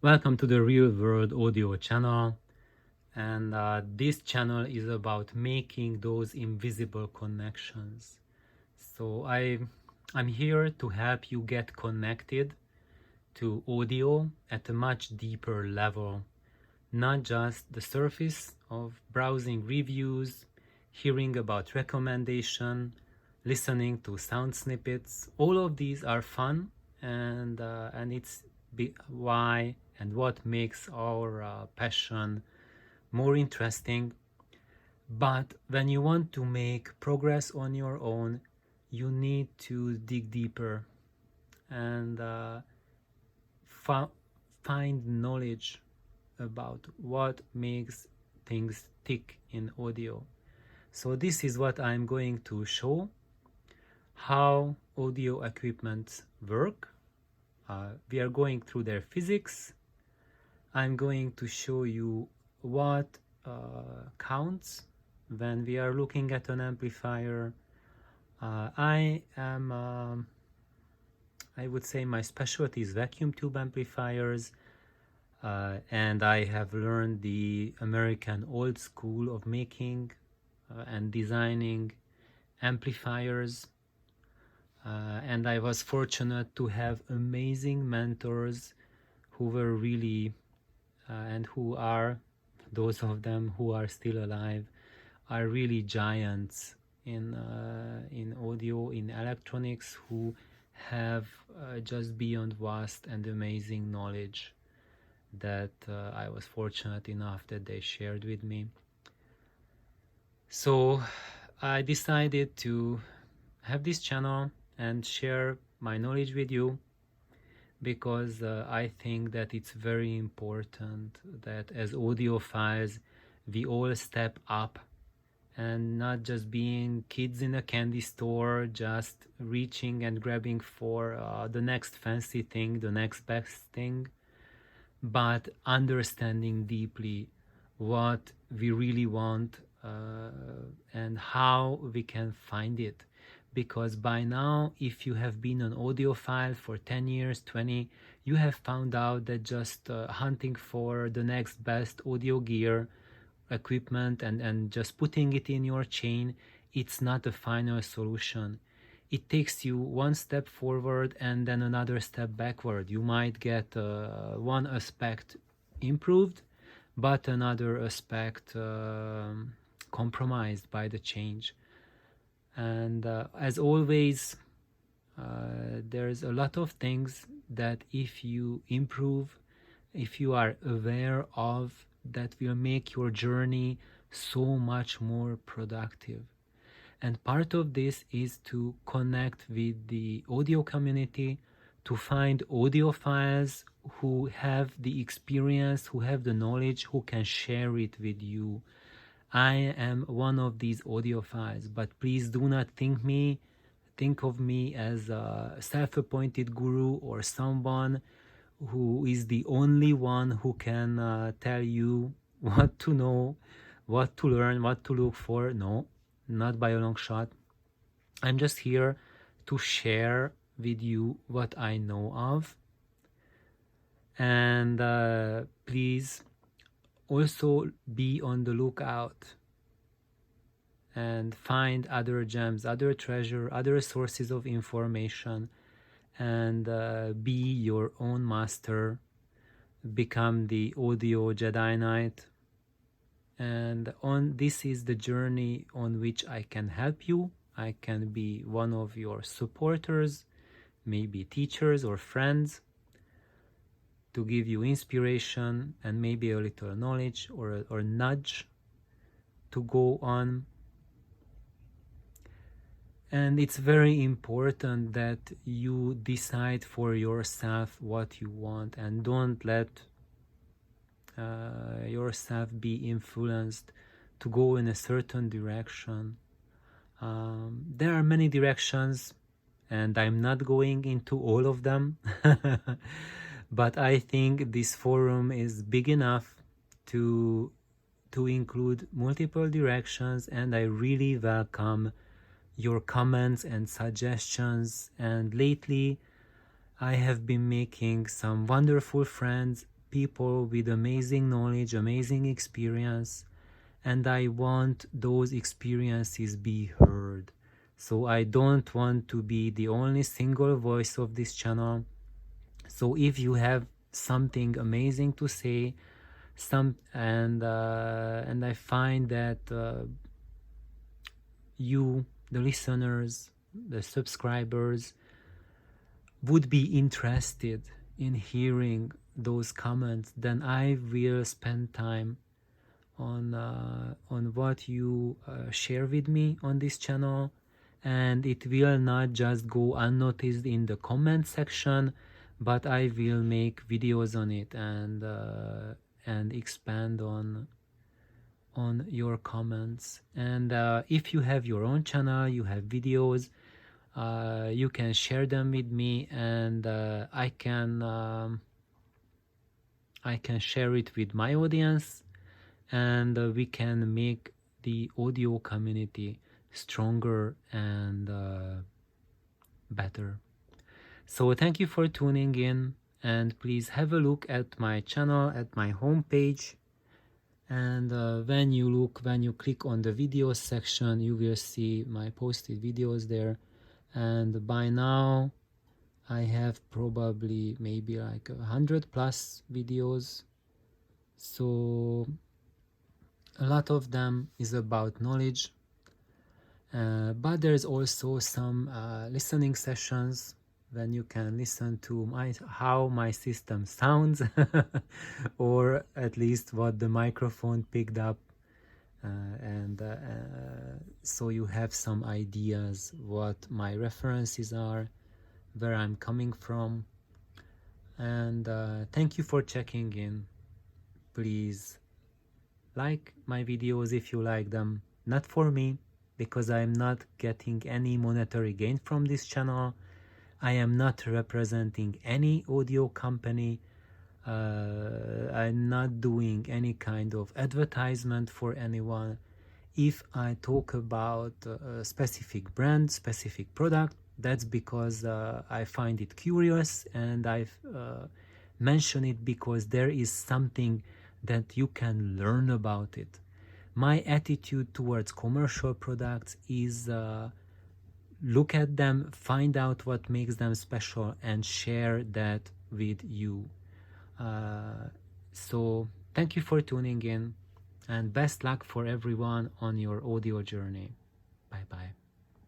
Welcome to the Real World Audio channel, and this channel is about making those invisible connections. So I'm here to help you get connected to audio at a much deeper level, not just the surface of browsing reviews, hearing about recommendation, listening to sound snippets. All of these are fun, and it's why and what makes our passion more interesting. But when you want to make progress on your own, you need to dig deeper and find knowledge about what makes things tick in audio. So this is what I'm going to show: how audio equipment work. We are going through their physics. I'm going to show you what counts when we are looking at an amplifier. I would say my specialty is vacuum tube amplifiers, and I have learned the American old school of making and designing amplifiers. And I was fortunate to have amazing mentors who were really and who are, those of them who are still alive, are really giants in audio, in electronics, who have just beyond vast and amazing knowledge that I was fortunate enough that they shared with me. So I decided to have this channel and share my knowledge with you, because I think that it's very important that as audiophiles we all step up and not just being kids in a candy store, just reaching and grabbing for the next fancy thing, the next best thing, but understanding deeply what we really want and how we can find it. Because by now, if you have been an audiophile for 10 years, 20, you have found out that just hunting for the next best audio gear, equipment, and just putting it in your chain, it's not a final solution. It takes you one step forward and then another step backward. You might get one aspect improved, but another aspect compromised by the change. And as always, there's a lot of things that if you improve, if you are aware of, that will make your journey so much more productive. And part of this is to connect with the audio community, to find audiophiles who have the experience, who have the knowledge, who can share it with you. I am one of these audiophiles, but please do not think of me as a self-appointed guru or someone who is the only one who can tell you what to know, what to learn, what to look for. No, not by a long shot. I'm just here to share with you what I know of. And please also be on the lookout and find other gems, other treasure, other sources of information, and be your own master. Become the audio Jedi Knight. And this is the journey on which I can help you. I can be one of your supporters, maybe teachers or friends, to give you inspiration and maybe a little knowledge or nudge to go on. And it's very important that you decide for yourself what you want, and don't let yourself be influenced to go in a certain direction. There are many directions, and I'm not going into all of them. But I think this forum is big enough to include multiple directions, and I really welcome your comments and suggestions. And lately I have been making some wonderful friends people with amazing knowledge, amazing experience, and I want those experiences be heard. So I don't want to be the only single voice of this channel. So if you have something amazing to say, and I find that you, the listeners, the subscribers, would be interested in hearing those comments, then I will spend time on what you share with me on this channel, and it will not just go unnoticed in the comment section, but I will make videos on it and expand on your comments. And if you have your own channel, you have videos, you can share them with me, and I can share it with my audience, and we can make the audio community stronger and better. So thank you for tuning in, and please have a look at my channel at my homepage. And when you click on the videos section, you will see my posted videos there. And by now I have probably maybe like 100 plus videos. So a lot of them is about knowledge, but there's also some listening sessions when you can listen to how my system sounds or at least what the microphone picked up, and so you have some ideas what my references are, where I'm coming from. And thank you for checking in. Please like my videos if you like them, not for me, because I'm not getting any monetary gain from this channel. I am not representing any audio company. I'm not doing any kind of advertisement for anyone. If I talk about a specific brand, specific product, that's because I find it curious, and I've mentioned it because there is something that you can learn about it. My attitude towards commercial products is look at them, find out what makes them special, and share that with you. So thank you for tuning in, and best luck for everyone on your audio journey. Bye bye.